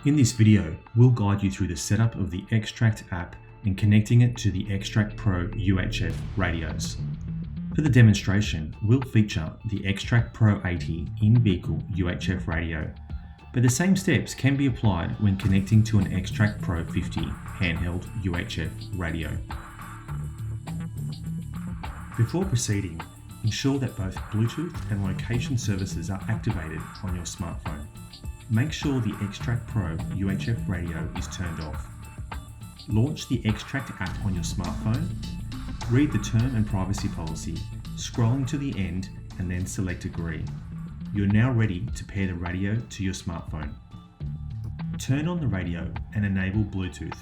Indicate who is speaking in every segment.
Speaker 1: In this video, we'll guide you through the setup of the XTRAK app and connecting it to the XTRAK Pro UHF radios. For the demonstration, we'll feature the XTRAK Pro 80 in-vehicle UHF radio, but the same steps can be applied when connecting to an XTRAK Pro 50 handheld UHF radio. Before proceeding, ensure that both Bluetooth and location services are activated on your smartphone. Make sure the XTRAK Pro UHF radio is turned off. Launch the XTRAK app on your smartphone. Read the term and privacy policy, scrolling to the end and then select Agree. You're now ready to pair the radio to your smartphone. Turn on the radio and enable Bluetooth.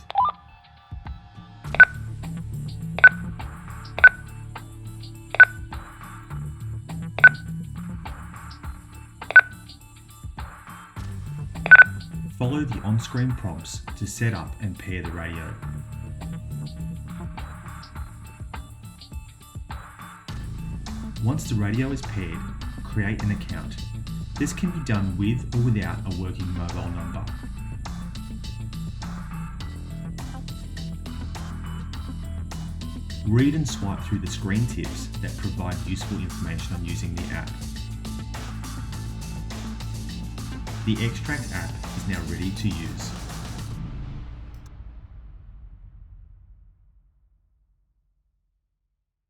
Speaker 1: Follow the on-screen prompts to set up and pair the radio. Once the radio is paired, create an account. This can be done with or without a working mobile number. Read and swipe through the screen tips that provide useful information on using the app. The XTRAK app is now ready to use.